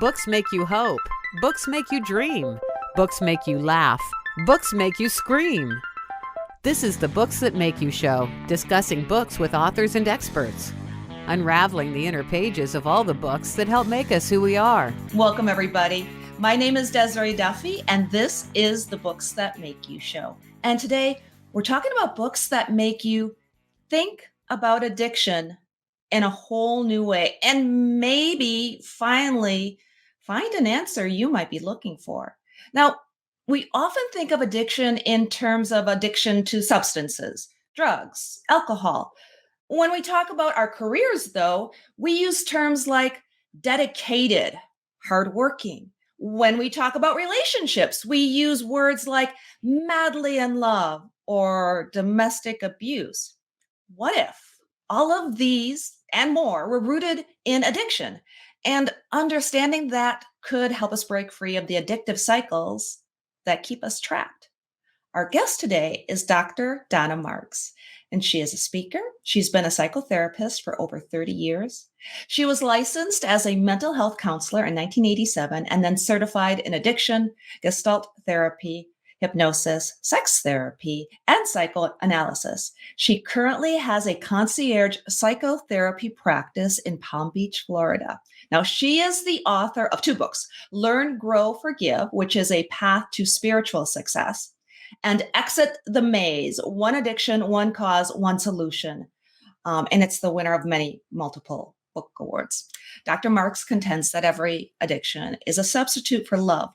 Books make you hope. Books make you dream. Books make you laugh. Books make you scream. This is the Books That Make You show, discussing books with authors and experts, unraveling the inner pages of all the books that help make us who we are. Welcome, everybody. My name is Desiree Duffy, and this is the Books That Make You show. And today, we're talking about books that make you think about addiction in a whole new way, and maybe finally find an answer you might be looking for. Now, we often think of addiction in terms of addiction to substances, drugs, alcohol. When we talk about our careers, though, we use terms like dedicated, hardworking. When we talk about relationships, we use words like madly in love or domestic abuse. What if all of these and more were rooted in addiction? And understanding that could help us break free of the addictive cycles that keep us trapped. Our guest today is Dr. Donna Marks, and she is a speaker. She's been a psychotherapist for over 30 years. She was licensed as a mental health counselor in 1987 and then certified in addiction, gestalt therapy, hypnosis, sex therapy, and psychoanalysis. She currently has a concierge psychotherapy practice in Palm Beach, Florida. Now, she is the author of two books, Learn, Grow, Forgive, which is a path to spiritual success, and Exit the Maze, One Addiction, One Cause, One Solution. And it's the winner of many multiple book awards. Dr. Marks contends that every addiction is a substitute for love.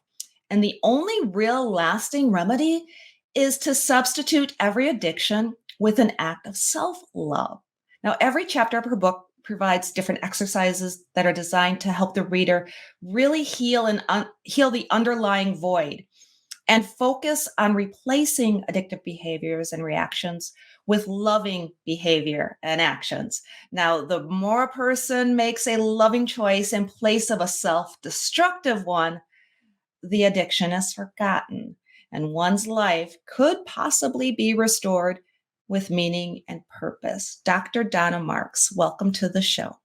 And the only real lasting remedy is to substitute every addiction with an act of self-love. Now, every chapter of her book provides different exercises that are designed to help the reader really heal the underlying void and focus on replacing addictive behaviors and reactions with loving behavior and actions. Now, the more a person makes a loving choice in place of a self-destructive one, the addiction is forgotten, and one's life could possibly be restored with meaning and purpose. Dr. Donna Marks, welcome to the show.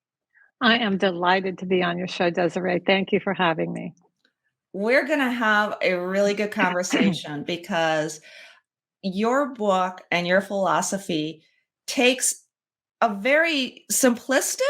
I am delighted to be on your show, Desiree. Thank you for having me. We're going to have a really good conversation because your book and your philosophy takes a very simplistic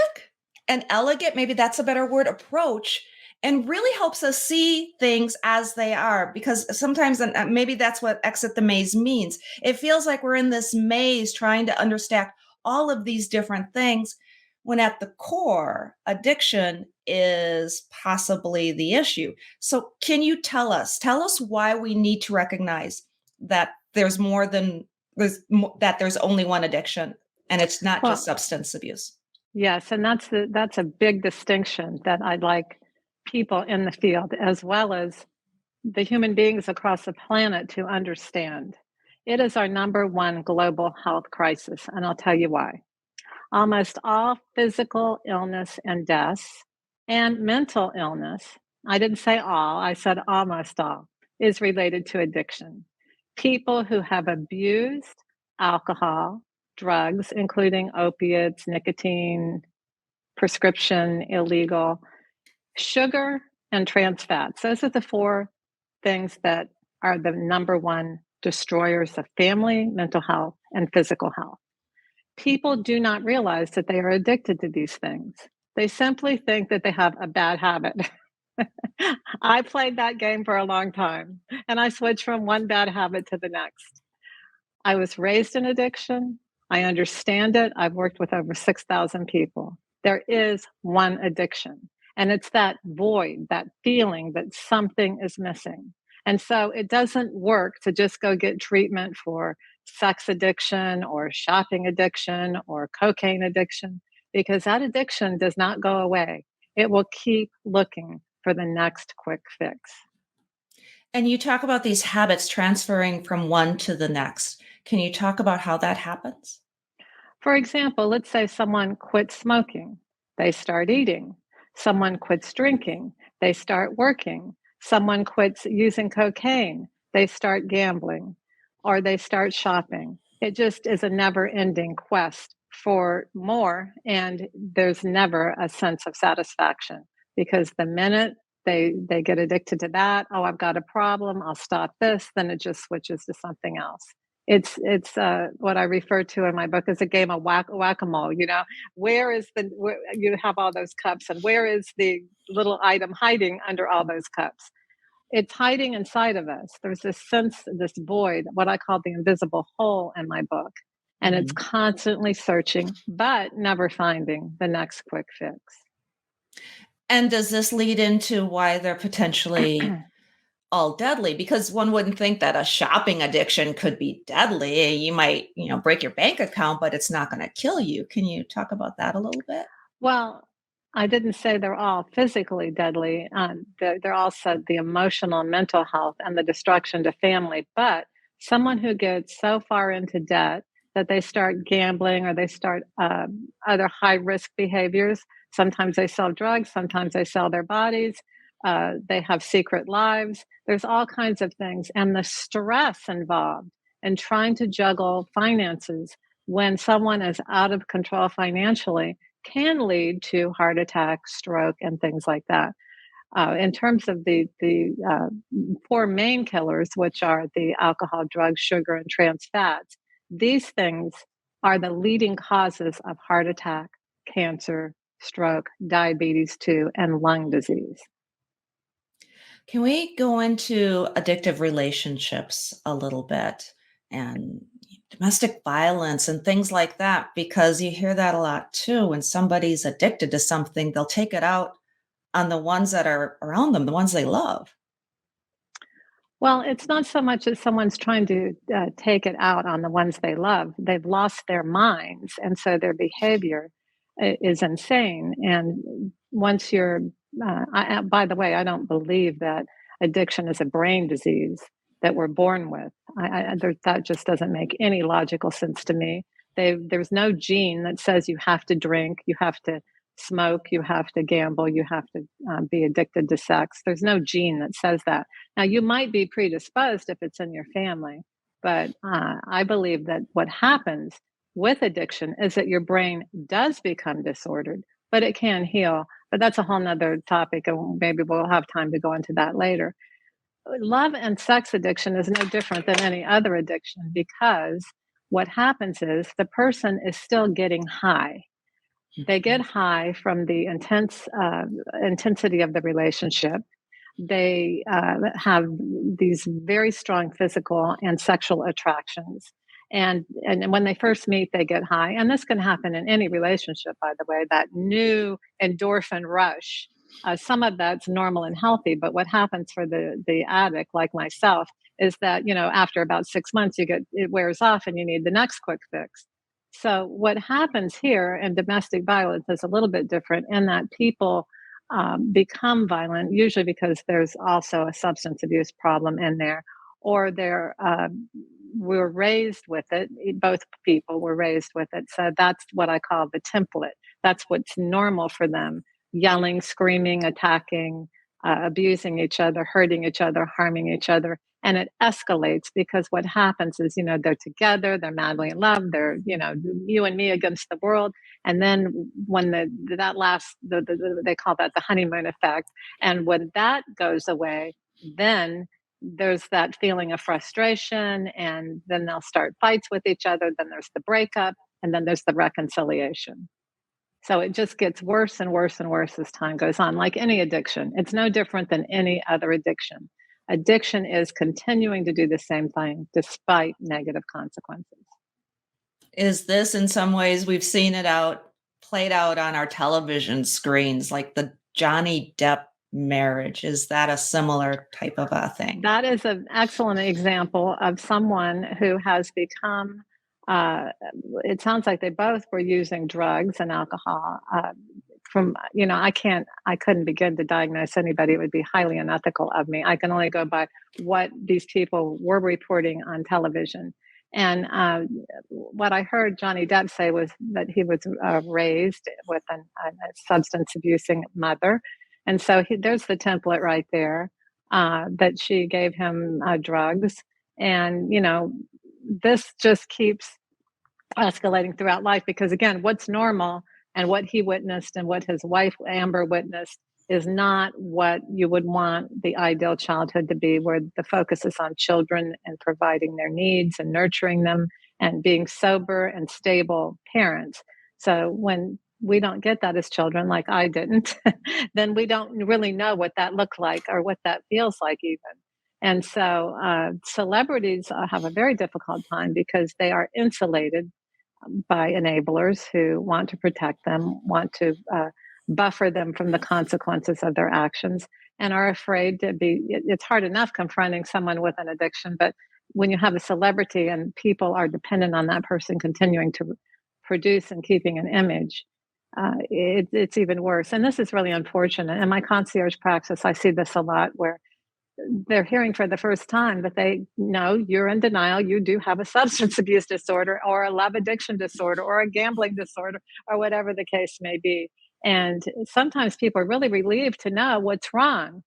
and elegant, maybe that's a better word, approach, and really helps us see things as they are, because sometimes, and maybe that's what Exit the Maze means. It feels like we're in this maze trying to understand all of these different things, when at the core, addiction is possibly the issue. So can you tell us why we need to recognize that there's only one addiction, and it's not just substance abuse? Yes, and that's a big distinction that I'd like people in the field, as well as the human beings across the planet, to understand. It is our number one global health crisis, and I'll tell you why. Almost all physical illness and deaths and mental illness, I didn't say all, I said almost all, is related to addiction. People who have abused alcohol, drugs, including opiates, nicotine, prescription, illegal, sugar, and trans fats. Those are the four things that are the number one destroyers of family, mental health, and physical health. People do not realize that they are addicted to these things. They simply think that they have a bad habit. I played that game for a long time, and I switched from one bad habit to the next. I was raised in addiction. I understand it. I've worked with over 6,000 people. There is one addiction, and it's that void, that feeling that something is missing. And so it doesn't work to just go get treatment for sex addiction or shopping addiction or cocaine addiction, because that addiction does not go away. It will keep looking for the next quick fix. And you talk about these habits transferring from one to the next. Can you talk about how that happens? For example, let's say someone quits smoking, they start eating. Someone quits drinking, they start working. Someone quits using cocaine, they start gambling, or they start shopping. It just is a never-ending quest for more, and there's never a sense of satisfaction, because the minute they get addicted to that, oh, I've got a problem, I'll stop this, then it just switches to something else. It's what I refer to in my book as a game of whack-a-mole. Where is where you have all those cups, and where is the little item hiding under all those cups? It's hiding inside of us. There's this sense, this void, what I call the invisible hole in my book. And it's Mhm. constantly searching, but never finding the next quick fix. And does this lead into why they're potentially all deadly? Because one wouldn't think that a shopping addiction could be deadly. You might, break your bank account, but it's not going to kill you. Can you talk about that a little bit? Well, I didn't say they're all physically deadly. They're also the emotional and mental health and the destruction to family. But someone who gets so far into debt that they start gambling, or they start other high risk behaviors. Sometimes they sell drugs, sometimes they sell their bodies. They have secret lives. There's all kinds of things. And the stress involved in trying to juggle finances when someone is out of control financially can lead to heart attack, stroke, and things like that. In terms of the four main killers, which are the alcohol, drugs, sugar, and trans fats, these things are the leading causes of heart attack, cancer, stroke, diabetes too, and lung disease. Can we go into addictive relationships a little bit and domestic violence and things like that? Because you hear that a lot too. When somebody's addicted to something, they'll take it out on the ones that are around them, the ones they love. Well, it's not so much that someone's trying to take it out on the ones they love. They've lost their minds, and so their behavior is insane. And once you're, by the way, I don't believe that addiction is a brain disease that we're born with. That just doesn't make any logical sense to me. There's no gene that says you have to drink, you have to smoke, you have to gamble, you have to be addicted to sex. There's no gene that says that. Now, you might be predisposed if it's in your family, but I believe that what happens with addiction is that your brain does become disordered, but it can heal. But that's a whole nother topic, and maybe we'll have time to go into that later. Love and sex addiction is no different than any other addiction, because what happens is the person is still getting high. They get Mhm. high from the intensity of the relationship. They have these very strong physical and sexual attractions. And when they first meet, they get high. And this can happen in any relationship, by the way, that new endorphin rush. Some of that's normal and healthy, but what happens for the addict like myself is that, after about 6 months, it wears off and you need the next quick fix. So what happens here in domestic violence is a little bit different in that people become violent, usually because there's also a substance abuse problem in there, or we're raised with it. Both people were raised with it. So that's what I call the template. That's what's normal for them: yelling, screaming, attacking, abusing each other, hurting each other, harming each other. And it escalates because what happens is, they're together, they're madly in love, they're, you and me against the world. And then when that lasts, they call that the honeymoon effect. And when that goes away, then there's that feeling of frustration, and then they'll start fights with each other. Then there's the breakup, and then there's the reconciliation. So it just gets worse and worse and worse as time goes on, like any addiction. It's no different than any other addiction. Addiction is continuing to do the same thing despite negative consequences. Is this in some ways we've seen it played out on our television screens, like the Johnny Depp marriage? Is that a similar type of a thing? That is an excellent example of someone who has become, uh, it sounds like they both were using drugs and alcohol. I couldn't begin to diagnose anybody. It would be highly unethical of me. I can only go by what these people were reporting on television. And what I heard Johnny Depp say was that he was raised with a substance abusing mother. And so there's the template right there, that she gave him drugs. And, this just keeps escalating throughout life. Because again, what's normal and what he witnessed and what his wife Amber witnessed is not what you would want the ideal childhood to be, where the focus is on children and providing their needs and nurturing them and being sober and stable parents. So when we don't get that as children, like I didn't, then we don't really know what that looked like or what that feels like, even. And so celebrities have a very difficult time because they are insulated by enablers who want to protect them, want to buffer them from the consequences of their actions, and are afraid to be. It's hard enough confronting someone with an addiction, but when you have a celebrity and people are dependent on that person continuing to produce and keeping an image, it's even worse. And this is really unfortunate. In my concierge practice, I see this a lot where they're hearing for the first time that they know you're in denial. You do have a substance abuse disorder or a love addiction disorder or a gambling disorder or whatever the case may be. And sometimes people are really relieved to know what's wrong.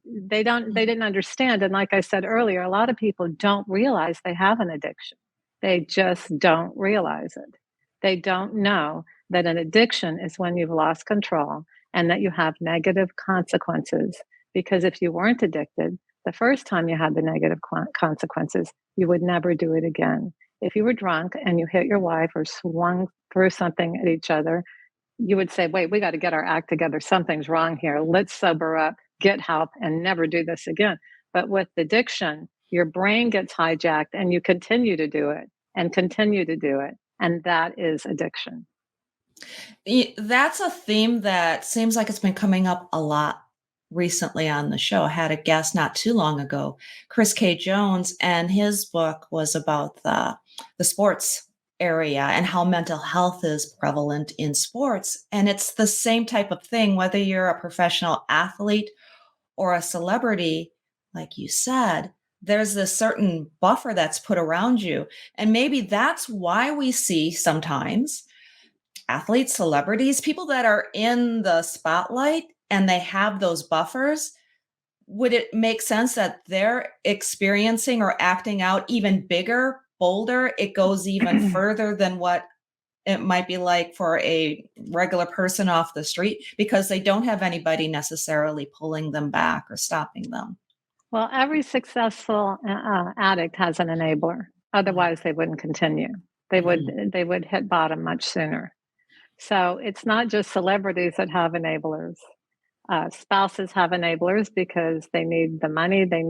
They didn't understand. And like I said earlier, a lot of people don't realize they have an addiction. They just don't realize it. They don't know that an addiction is when you've lost control and that you have negative consequences. Because if you weren't addicted, the first time you had the negative consequences, you would never do it again. If you were drunk and you hit your wife or swung through something at each other, you would say, wait, we got to get our act together. Something's wrong here. Let's sober up, get help, and never do this again. But with addiction, your brain gets hijacked and you continue to do it and continue to do it. And that is addiction. That's a theme that seems like it's been coming up a lot recently on the show. I had a guest not too long ago, Chris K. Jones, and his book was about the sports area and how mental health is prevalent in sports. And it's the same type of thing, whether you're a professional athlete or a celebrity, like you said, there's this certain buffer that's put around you. And maybe that's why we see sometimes athletes, celebrities, people that are in the spotlight and they have those buffers. Would it make sense that they're experiencing or acting out even bigger, bolder? It goes even further than what it might be like for a regular person off the street because they don't have anybody necessarily pulling them back or stopping them. Well, every successful addict has an enabler. Otherwise, they wouldn't continue. They would hit bottom much sooner. So it's not just celebrities that have enablers. Spouses have enablers because they need the money. They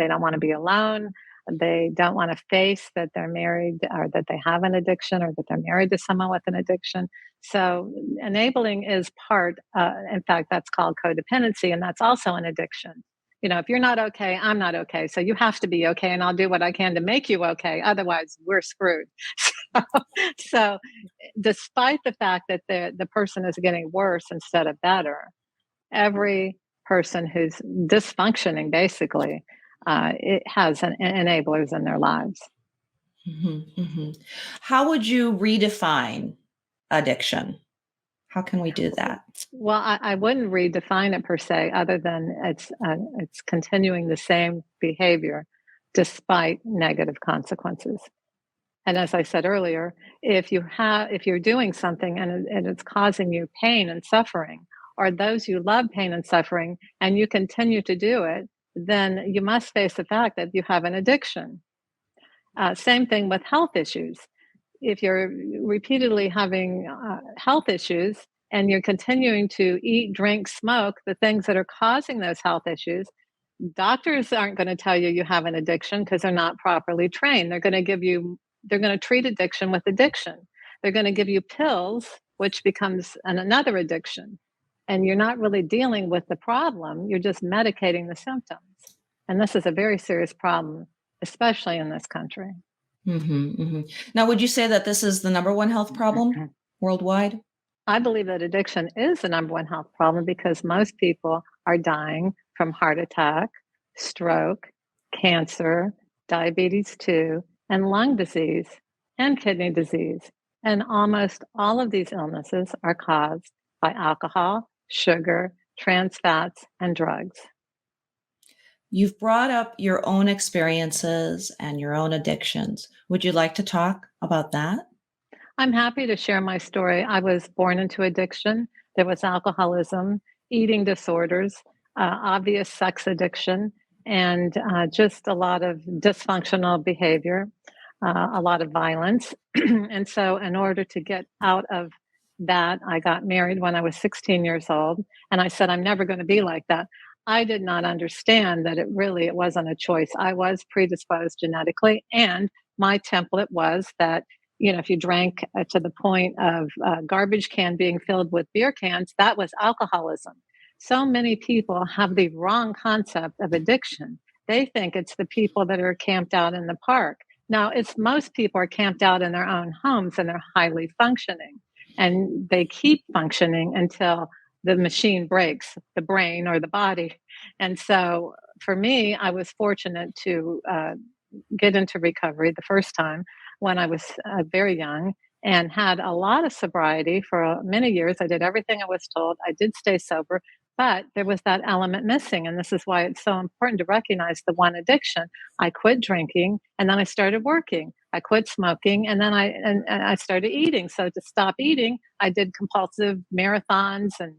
don't want to be alone. They don't want to face that they're married or that they have an addiction or that they're married to someone with an addiction. So enabling is part, in fact, that's called codependency, and that's also an addiction. You know, if you're not okay, I'm not okay. So you have to be okay, and I'll do what I can to make you okay. Otherwise, we're screwed. So despite the fact that the person is getting worse instead of better, every person who's dysfunctioning, basically, it has enablers in their lives. How would you redefine addiction? How can we do that? Well, I wouldn't redefine it per se, other than it's continuing the same behavior despite negative consequences. And as I said earlier, if you're doing something and it's causing you pain and suffering, or those you love pain and suffering, and you continue to do it, then you must face the fact that you have an addiction. Same thing with health issues. If you're repeatedly having health issues and you're continuing to eat, drink, smoke, the things that are causing those health issues, doctors aren't going to tell you you have an addiction because they're not properly trained. They're going to treat addiction with addiction. They're going to give you pills, which becomes another addiction. And you're not really dealing with the problem. You're just medicating the symptoms. And this is a very serious problem, especially in this country. Now, would you say that this is the number one health problem worldwide? I believe that addiction is the number one health problem because most people are dying from heart attack, stroke, cancer, diabetes 2, and lung disease, and kidney disease. And almost all of these illnesses are caused by alcohol, sugar, trans fats, and drugs. You've brought up your own experiences and your own addictions. Would you like to talk about that? I'm happy to share my story. I was born into addiction. There was alcoholism, eating disorders, obvious sex addiction, and just a lot of dysfunctional behavior, a lot of violence. And so, in order to get out of that, I got married when I was 16 years old, and I said, I'm never going to be like that. I did not understand that it wasn't a choice. I was predisposed genetically, and my template was that if you drank to the point of garbage can being filled with beer cans, that was alcoholism. So many people have the wrong concept of addiction. They think it's the people that are camped out in the park. Now, it's most people are camped out in their own homes and they're highly functioning. And they keep functioning until the machine breaks, the brain or the body. And so for me, I was fortunate to get into recovery the first time when I was very young and had a lot of sobriety for many years. I did everything I was told. I did stay sober, but there was that element missing. And this is why it's so important to recognize the one addiction. I quit drinking and then I started working. I quit smoking and then I started eating. So to stop eating, I did compulsive marathons and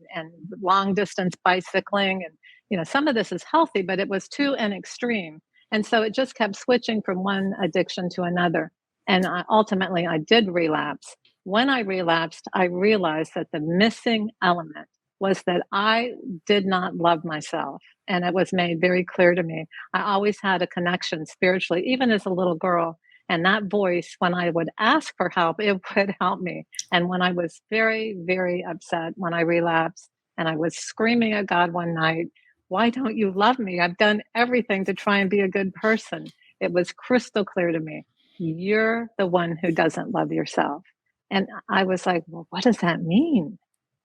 long distance bicycling. And, some of this is healthy, but it was to an extreme. And so it just kept switching from one addiction to another. And ultimately, I did relapse. When I relapsed, I realized that the missing element was that I did not love myself. And it was made very clear to me. I always had a connection spiritually, even as a little girl. And that voice, when I would ask for help, it would help me. And when I was very, very upset when I relapsed, and I was screaming at God one night, why don't you love me? I've done everything to try and be a good person. It was crystal clear to me. You're the one who doesn't love yourself. And I was like, well, what does that mean?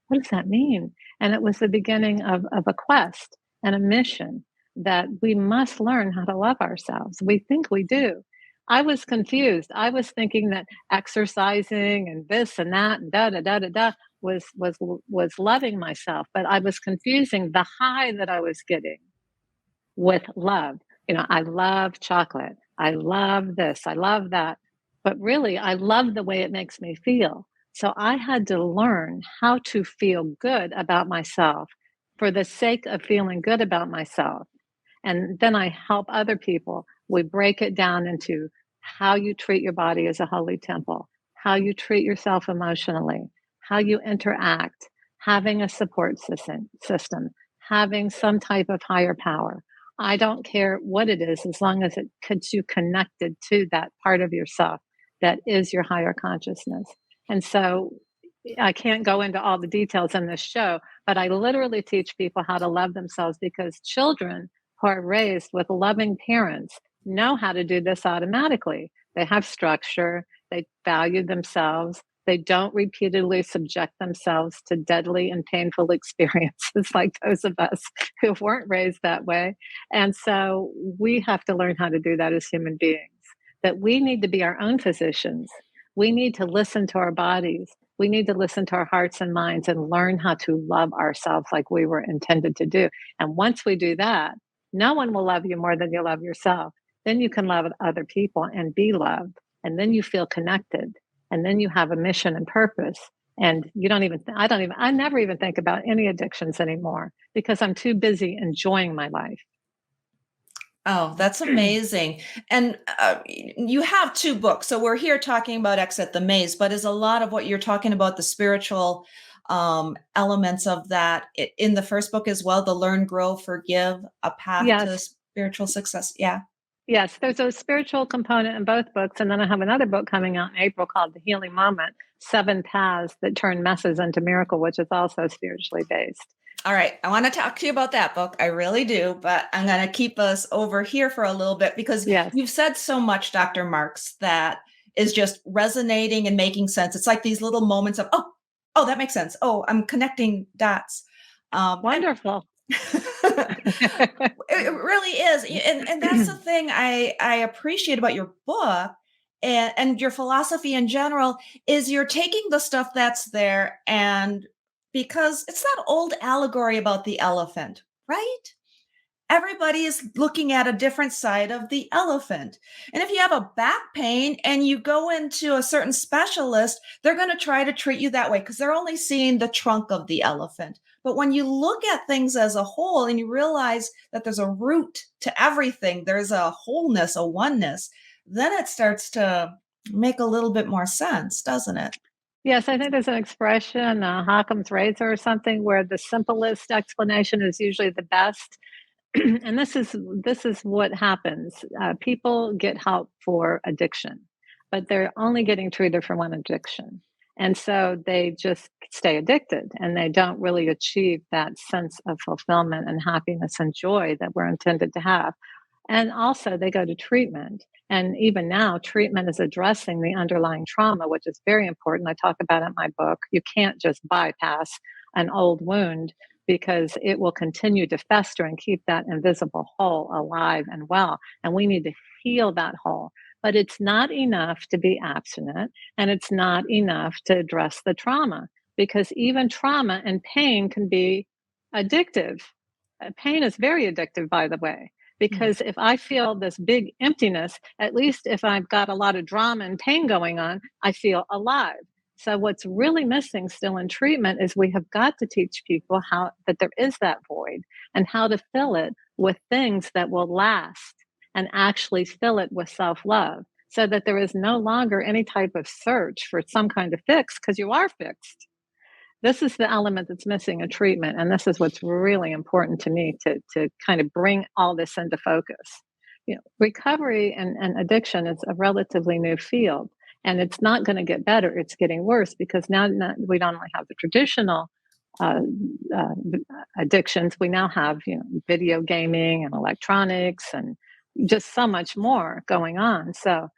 What does that mean? And it was the beginning of a quest and a mission that we must learn how to love ourselves. We think we do. I was confused. I was thinking that exercising and this and that and da da da da da was loving myself, but I was confusing the high that I was getting with love. I love chocolate. I love this. I love that. But really, I love the way it makes me feel. So I had to learn how to feel good about myself for the sake of feeling good about myself. And then I help other people. We break it down into how you treat your body as a holy temple, how you treat yourself emotionally, how you interact, having a support system, having some type of higher power. I don't care what it is, as long as it gets you connected to that part of yourself that is your higher consciousness. And so I can't go into all the details in this show, but I literally teach people how to love themselves because children who are raised with loving parents know how to do this automatically. They have structure, they value themselves, they don't repeatedly subject themselves to deadly and painful experiences like those of us who weren't raised that way. And so we have to learn how to do that as human beings, that we need to be our own physicians. We need to listen to our bodies. We need to listen to our hearts and minds and learn how to love ourselves like we were intended to do. And once we do that, no one will love you more than you love yourself. Then you can love other people and be loved. And then you feel connected. And then you have a mission and purpose. And I never even think about any addictions anymore because I'm too busy enjoying my life. Oh, that's amazing. And you have two books. So we're here talking about Exit the Maze, but is a lot of what you're talking about the spiritual elements of that in the first book as well, the Learn, Grow, Forgive, A Path to Yes. Spiritual Success. Yeah. Yes, there's a spiritual component in both books. And then I have another book coming out in April called The Healing Moment, 7 Paths That Turn Messes into Miracle, which is also spiritually based. All right. I want to talk to you about that book. I really do, but I'm going to keep us over here for a little bit because Yes. you've said so much, Dr. Marks, that is just resonating and making sense. It's like these little moments of, oh, that makes sense. Oh, I'm connecting dots. Wonderful. It really is. And that's the thing I appreciate about your book and your philosophy in general is you're taking the stuff that's there and because it's that old allegory about the elephant, right? everybody is looking at a different side of the elephant. And if you have a back pain and you go into a certain specialist, they're going to try to treat you that way because they're only seeing the trunk of the elephant. But when you look at things as a whole and you realize that there's a root to everything, there's a wholeness, a oneness, then it starts to make a little bit more sense, doesn't it? Yes, I think there's an expression, Occam's razor or something, where the simplest explanation is usually the best. And this is what happens. People get help for addiction, but they're only getting treated for one addiction, and so they just stay addicted, and they don't really achieve that sense of fulfillment and happiness and joy that we're intended to have. And also, they go to treatment. And even now, treatment is addressing the underlying trauma, which is very important. I talk about it in my book. You can't just bypass an old wound because it will continue to fester and keep that invisible hole alive and well. And we need to heal that hole. But it's not enough to be abstinent, and it's not enough to address the trauma because even trauma and pain can be addictive. Pain is very addictive, by the way, Mm. because if I feel this big emptiness, at least if I've got a lot of drama and pain going on, I feel alive. So what's really missing still in treatment is we have got to teach people how that there is that void and how to fill it with things that will last and actually fill it with self-love so that there is no longer any type of search for some kind of fix because you are fixed. This is the element that's missing in treatment, and this is what's really important to me to kind of bring all this into focus. Recovery and addiction is a relatively new field, and it's not going to get better. It's getting worse because now we don't only have the traditional uh, uh, addictions. We now have video gaming and electronics and just so much more going on. So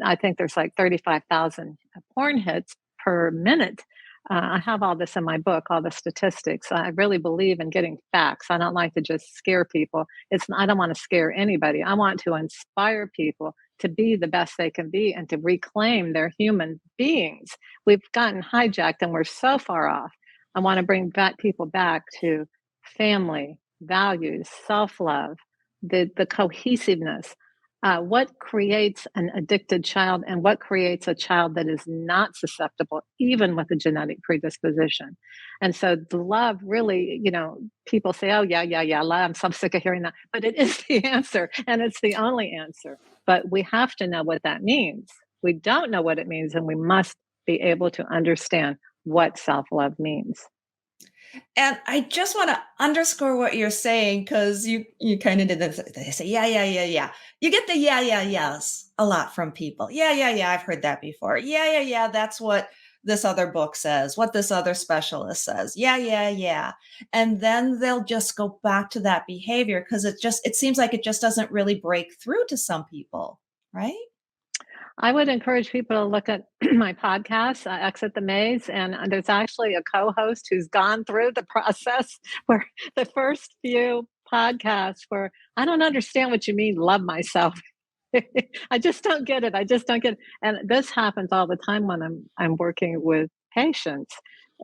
I think there's like 35,000 porn hits per minute. I have all this in my book, all the statistics. I really believe in getting facts. I don't like to just scare people. I don't want to scare anybody. I want to inspire people to be the best they can be and to reclaim their human beings. We've gotten hijacked and we're so far off. I want to bring people back to family, values, self-love, the cohesiveness. What creates an addicted child and what creates a child that is not susceptible, even with a genetic predisposition. And so the love really, people say, oh, yeah, yeah, yeah, love. I'm so sick of hearing that. But it is the answer, and it's the only answer. But we have to know what that means. We don't know what it means, and we must be able to understand what self love means. And I just want to underscore what you're saying because you kind of did this. They say, yeah, yeah, yeah, yeah. You get the yeah, yeah, yes a lot from people. Yeah, yeah, yeah. I've heard that before. Yeah, yeah, yeah. That's what this other book says, what this other specialist says. Yeah, yeah, yeah. And then they'll just go back to that behavior because it seems like it just doesn't really break through to some people, right? I would encourage people to look at my podcast, Exit the Maze. And there's actually a co host who's gone through the process where the first few podcasts where I don't understand what you mean, love myself. I just don't get it. I just don't get it. And this happens all the time when I'm working with patients.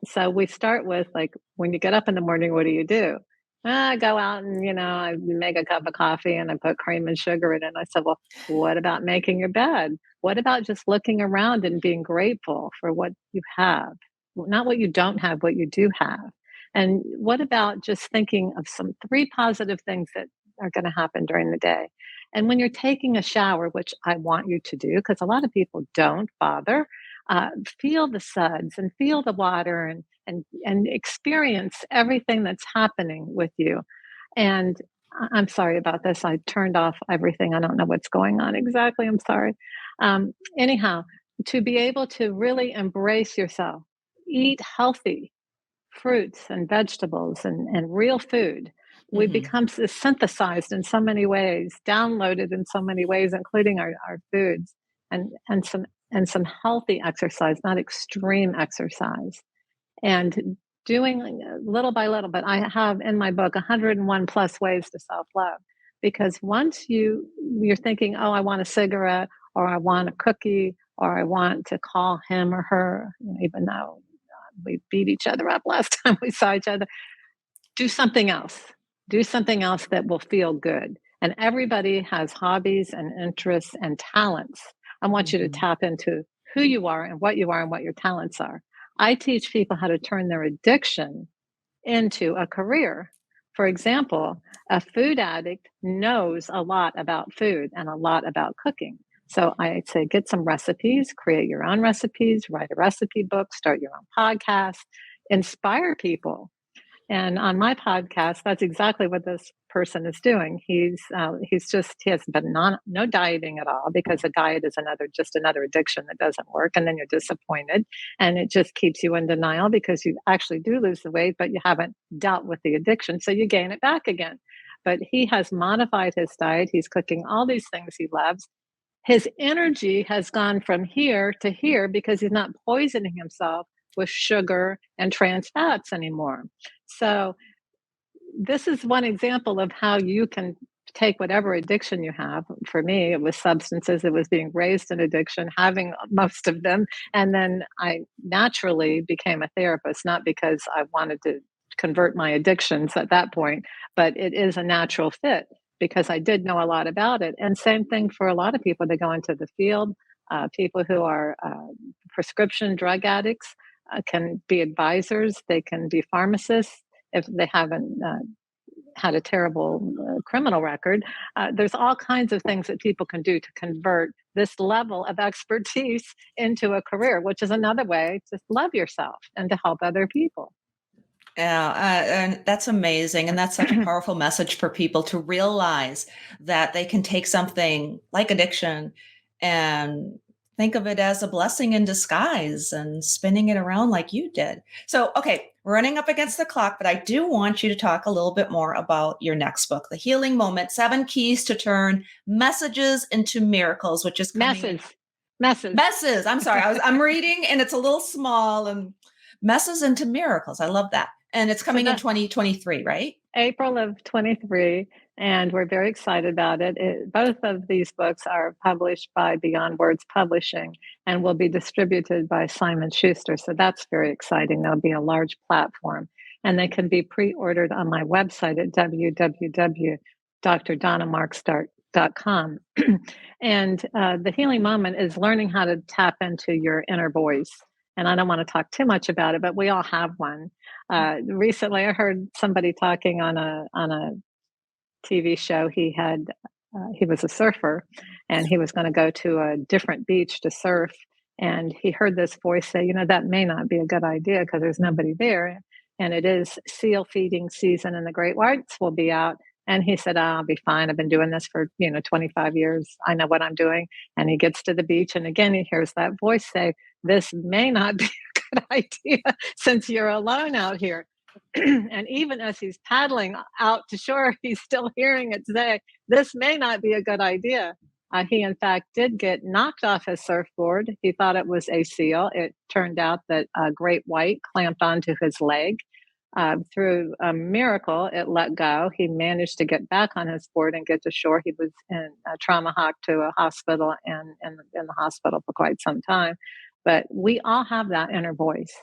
So we start with like, when you get up in the morning, what do you do? I go out and I make a cup of coffee and I put cream and sugar in it. And I said, well, what about making your bed? What about just looking around and being grateful for what you have? Not what you don't have, what you do have. And what about just thinking of some 3 positive things that are going to happen during the day? And when you're taking a shower, which I want you to do, because a lot of people don't bother, feel the suds and feel the water and experience everything that's happening with you. And I'm sorry about this. I turned off everything. I don't know what's going on exactly. I'm sorry. Anyhow, to be able to really embrace yourself, eat healthy fruits and vegetables and real food. We Hmm. become synthesized in so many ways, downloaded in so many ways, including our foods and some healthy exercise, not extreme exercise. And doing little by little, but I have in my book 101 plus ways to self-love. Because once you're thinking, oh, I want a cigarette or I want a cookie or I want to call him or her, even though we beat each other up last time we saw each other, do something else. Do something else that will feel good. And everybody has hobbies and interests and talents. I want you to Mhm. tap into who you are and what your talents are. I teach people how to turn their addiction into a career. For example, a food addict knows a lot about food and a lot about cooking. So I say get some recipes, create your own recipes, write a recipe book, start your own podcast, inspire people. And on my podcast, that's exactly what this person is doing. He has been no dieting at all, because a diet is another addiction that doesn't work, and then you're disappointed, and it just keeps you in denial because you actually do lose the weight, but you haven't dealt with the addiction, so you gain it back again. But he has modified his diet. He's cooking all these things he loves. His energy has gone from here to here because he's not poisoning himself with sugar and trans fats anymore. So this is one example of how you can take whatever addiction you have. For me, it was substances. It was being raised in addiction, having most of them. And then I naturally became a therapist, not because I wanted to convert my addictions at that point, but it is a natural fit because I did know a lot about it. And same thing for a lot of people that go into the field. People who are prescription drug addicts can be advisors, they can be pharmacists if they haven't had a terrible criminal record. There's all kinds of things that people can do to convert this level of expertise into a career, which is another way to love yourself and to help other people. Yeah, and that's amazing. And that's such a powerful message for people to realize that they can take something like addiction and think of it as a blessing in disguise and spinning it around like you did. So, okay, we're running up against the clock, but I do want you to talk a little bit more about your next book, The Healing Moment, 7 Keys to Turn Messages into Miracles, which is coming. Messes. I'm sorry. I'm reading and it's a little small, and messes into miracles. I love that. And it's coming in 2023, right? April of 23, and we're very excited about it. Both of these books are published by Beyond Words Publishing and will be distributed by Simon Schuster. So that's very exciting. There'll be a large platform, and they can be pre-ordered on my website at www.drdonnamarks.com. And the healing moment is learning how to tap into your inner voice. And I don't want to talk too much about it, but we all have one. Recently, I heard somebody talking on a TV show. He was a surfer, and he was going to go to a different beach to surf. And he heard this voice say, that may not be a good idea because there's nobody there. And it is seal feeding season, and the great whites will be out. And he said, I'll be fine. I've been doing this for 25 years. I know what I'm doing. And he gets to the beach, and again, he hears that voice say, this may not be a good idea since you're alone out here. And even as he's paddling out to shore, he's still hearing it say, this may not be a good idea. He, in fact, did get knocked off his surfboard. He thought it was a seal. It turned out that a great white clamped onto his leg. Through a miracle, it let go. He managed to get back on his board and get to shore. He was in a trauma hawk to a hospital and in the hospital for quite some time. But we all have that inner voice.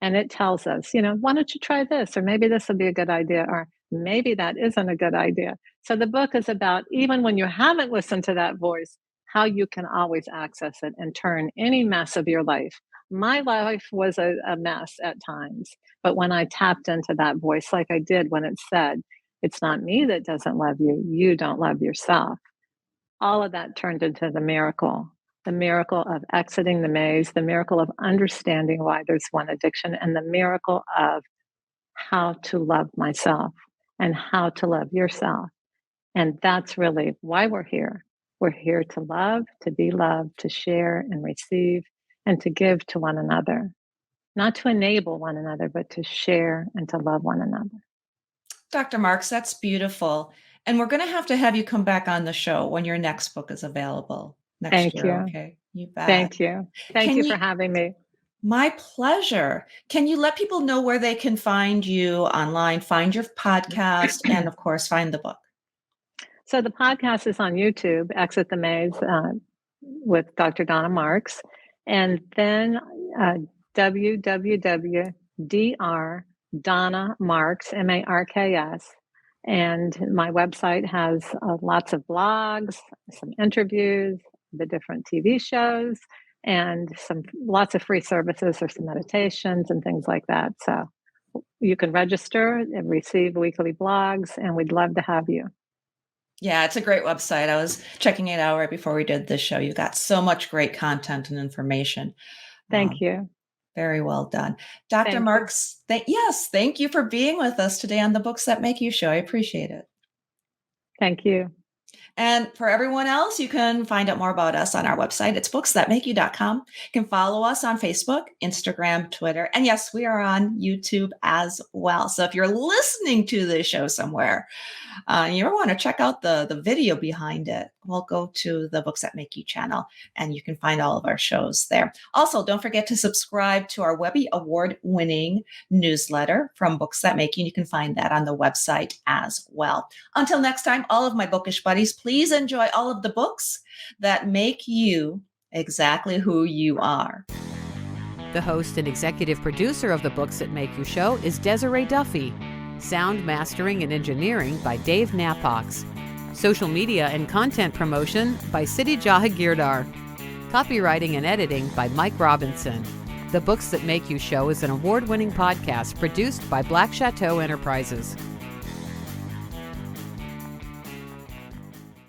And it tells us, why don't you try this? Or maybe this would be a good idea. Or maybe that isn't a good idea. So the book is about, even when you haven't listened to that voice, how you can always access it and turn any mess of your life. My life was a mess at times. But when I tapped into that voice, like I did when it said, it's not me that doesn't love you, you don't love yourself. All of that turned into the miracle of exiting the maze, the miracle of understanding why there's one addiction, and the miracle of how to love myself and how to love yourself. And that's really why we're here. We're here to love, to be loved, to share and receive, and to give to one another. Not to enable one another, but to share and to love one another. Dr. Marks, that's beautiful. And we're going to have you come back on the show when your next book is available next year. You. Okay. You bet. Thank you. Thank you for having me. My pleasure. Can you let people know where they can find you online, find your podcast, and of course, find the book? So the podcast is on YouTube, Exit the Maze with Dr. Donna Marks. And then www.drdonnamarks, Marks, And my website has lots of blogs, some interviews, the different TV shows, and lots of free services or some meditations and things like that. So you can register and receive weekly blogs, and we'd love to have you. Yeah, it's a great website. I was checking it out right before we did this show. You've got so much great content and information. Thank you. Very well done. Dr. Thank Marks, thank you for being with us today on the Books That Make You show. I appreciate it. Thank you. And for everyone else, you can find out more about us on our website. It's booksthatmakeyou.com. You can follow us on Facebook, Instagram, Twitter, and yes, we are on YouTube as well. So if you're listening to this show somewhere, you ever want to check out the video behind it, well, go to the Books That Make You channel, and you can find all of our shows there. Also, don't forget to subscribe to our Webby Award-winning newsletter from Books That Make You. You can find that on the website as well. Until next time, all of my bookish buddies, please enjoy all of the books that make you exactly who you are. The host and executive producer of the Books That Make You show is Desiree Duffy. Sound mastering and engineering by Dave Napox. Social media and content promotion by Siddhi Jahagirdar. Copywriting and editing by Mike Robinson. The Books That Make You show is an award-winning podcast produced by Black Chateau Enterprises.